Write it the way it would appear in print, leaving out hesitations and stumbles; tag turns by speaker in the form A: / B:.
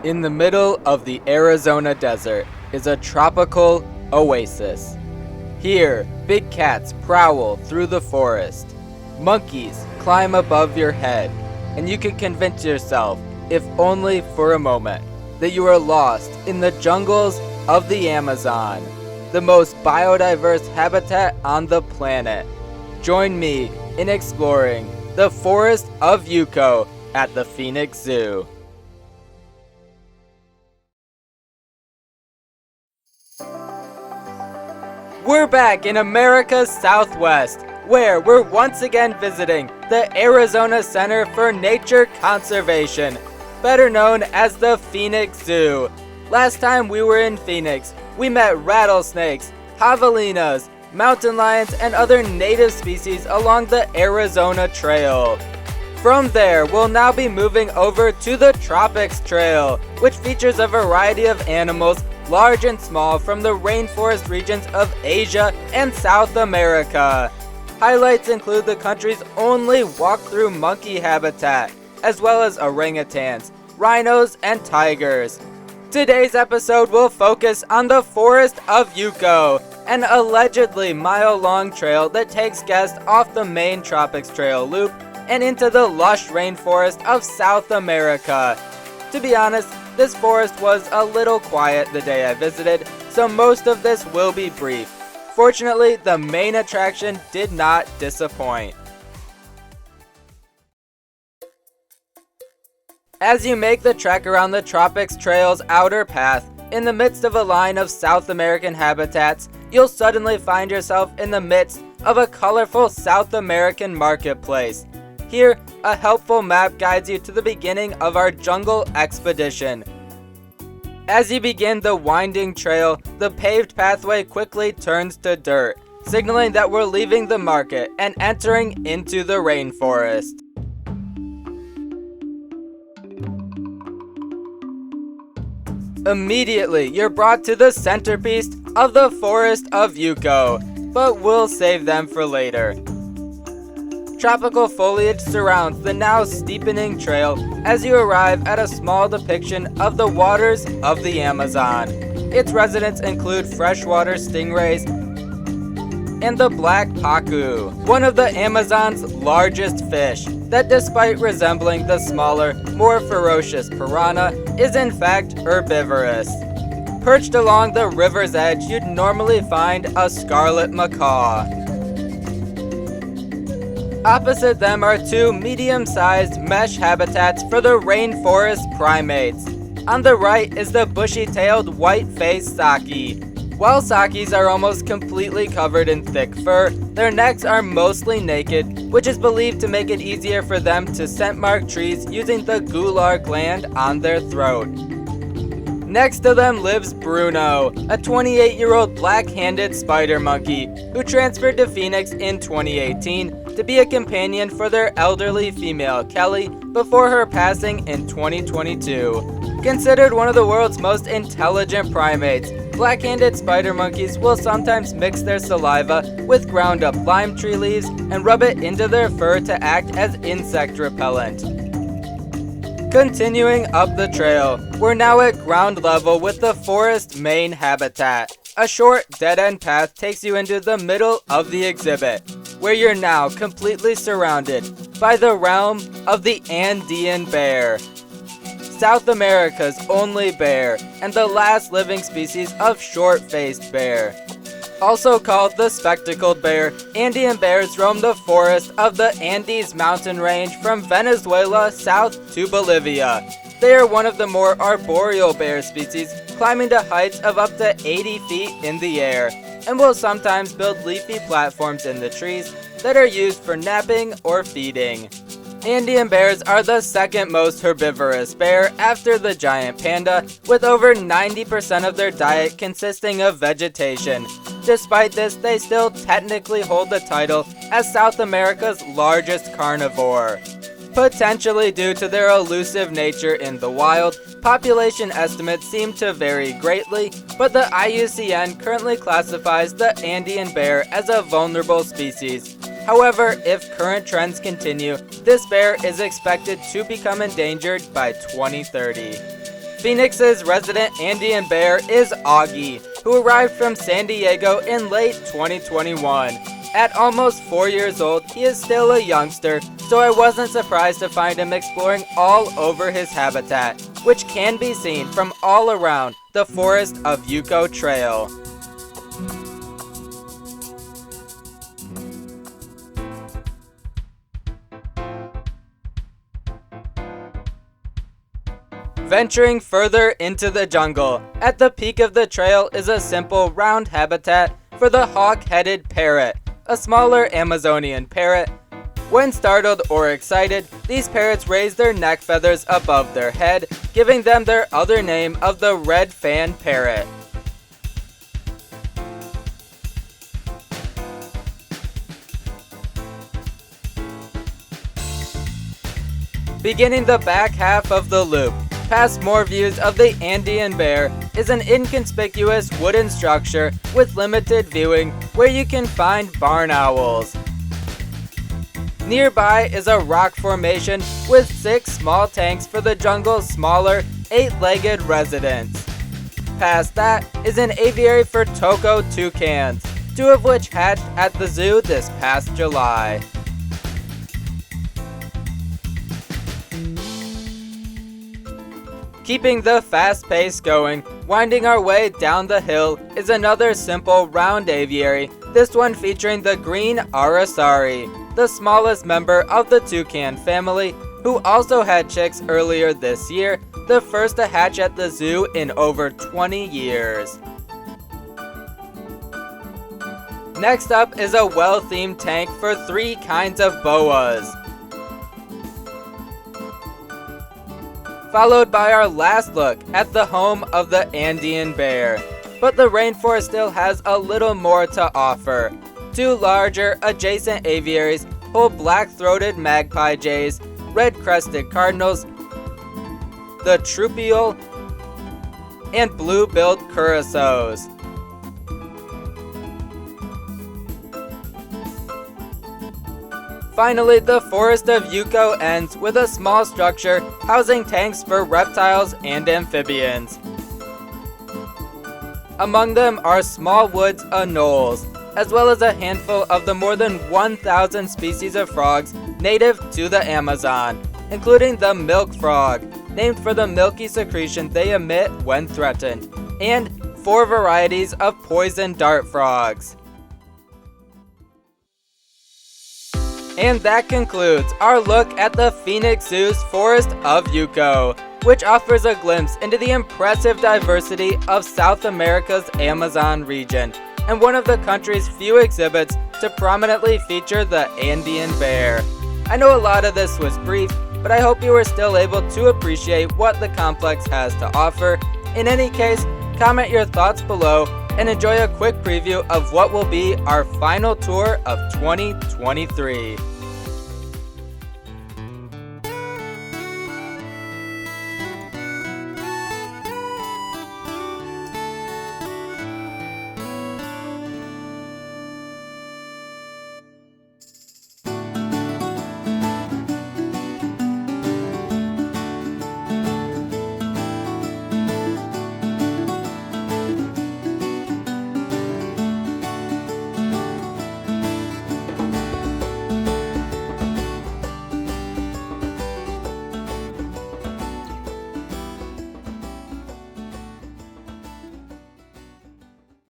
A: In the middle of the Arizona desert is a tropical oasis. Here, big cats prowl through the forest. Monkeys climb above your head, and you can convince yourself, if only for a moment, that you are lost in the jungles of the Amazon, the most biodiverse habitat on the planet. Join me in exploring the Forest of UCO at the Phoenix Zoo. We're back in America's Southwest, where we're once again visiting the Arizona Center for Nature Conservation, better known as the Phoenix Zoo. Last time we were in Phoenix, we met rattlesnakes, javelinas, mountain lions, and other native species along the Arizona Trail. From there, we'll now be moving over to the Tropics Trail, which features a variety of animals, large and small, from the rainforest regions of Asia and South America. Highlights include the country's only walk-through monkey habitat, as well as orangutans, rhinos, and tigers. Today's episode will focus on the Forest of UCO, an allegedly mile-long trail that takes guests off the main Tropics Trail loop and into the lush rainforest of South America. To be honest, this forest was a little quiet the day I visited, so most of this will be brief. Fortunately, the main attraction did not disappoint. As you make the trek around the Tropics Trail's outer path, in the midst of a line of South American habitats, you'll suddenly find yourself in the midst of a colorful South American marketplace. Here, a helpful map guides you to the beginning of our jungle expedition. As you begin the winding trail, the paved pathway quickly turns to dirt, signaling that we're leaving the market and entering into the rainforest. Immediately, you're brought to the centerpiece of the Forest of UCO, but we'll save them for later. Tropical foliage surrounds the now steepening trail as you arrive at a small depiction of the waters of the Amazon. Its residents include freshwater stingrays and the black pacu, one of the Amazon's largest fish that, despite resembling the smaller, more ferocious piranha, is in fact herbivorous. Perched along the river's edge, you'd normally find a Scarlet Macaw. Opposite them are two medium-sized mesh habitats for the Rainforest Primates. On the right is the bushy-tailed white-faced Saki. While Sakis are almost completely covered in thick fur, their necks are mostly naked, which is believed to make it easier for them to scent mark trees using the gular gland on their throat. Next to them lives Bruno, a 28-year-old black-handed spider monkey who transferred to Phoenix in 2018 to be a companion for their elderly female Kelly before her passing in 2022. Considered one of the world's most intelligent primates, black-handed spider monkeys will sometimes mix their saliva with ground-up lime tree leaves and rub it into their fur to act as insect repellent. Continuing up the trail, we're now at ground level with the forest's main habitat. A short, dead-end path takes you into the middle of the exhibit, where you're now completely surrounded by the realm of the Andean Bear, South America's only bear and the last living species of short-faced bear. Also called the spectacled bear, Andean bears roam the forest of the Andes mountain range from Venezuela south to Bolivia. They are one of the more arboreal bear species, climbing to heights of up to 80 feet in the air, and will sometimes build leafy platforms in the trees that are used for napping or feeding. Andean bears are the second most herbivorous bear after the giant panda, with over 90% of their diet consisting of vegetation. Despite this, they still technically hold the title as South America's largest carnivore. Potentially due to their elusive nature in the wild, population estimates seem to vary greatly, but the IUCN currently classifies the Andean bear as a vulnerable species. However, if current trends continue, this bear is expected to become endangered by 2030. Phoenix's resident Andean Bear is Augie, who arrived from San Diego in late 2021. At almost 4 years old, he is still a youngster, so I wasn't surprised to find him exploring all over his habitat, which can be seen from all around the Forest of UCO trail. Venturing further into the jungle, at the peak of the trail is a simple round habitat for the hawk-headed parrot, a smaller Amazonian parrot. When startled or excited, these parrots raise their neck feathers above their head, giving them their other name of the red fan parrot. Beginning the back half of the loop, past more views of the Andean Bear, is an inconspicuous wooden structure with limited viewing where you can find barn owls. Nearby is a rock formation with 6 small tanks for the jungle's smaller, 8-legged residents. Past that is an aviary for Toko toucans, 2 of which hatched at the zoo this past July. Keeping the fast pace going, winding our way down the hill is another simple round aviary, this one featuring the green aracari, the smallest member of the toucan family, who also had chicks earlier this year, the first to hatch at the zoo in over 20 years. Next up is a well-themed tank for 3 kinds of boas, followed by our last look at the home of the Andean Bear. But the rainforest still has a little more to offer. 2 larger adjacent aviaries hold black-throated magpie jays, red-crested cardinals, the troupial, and blue-billed curassows. Finally, the Forest of UCO ends with a small structure housing tanks for reptiles and amphibians. Among them are small woods anoles, as well as a handful of the more than 1,000 species of frogs native to the Amazon, including the milk frog, named for the milky secretion they emit when threatened, and 4 varieties of poison dart frogs. And that concludes our look at the Phoenix Zoo's Forest of UCO, which offers a glimpse into the impressive diversity of South America's Amazon region, and one of the country's few exhibits to prominently feature the Andean Bear. I know a lot of this was brief, but I hope you were still able to appreciate what the complex has to offer. In any case, comment your thoughts below and enjoy a quick preview of what will be our final tour of 2023.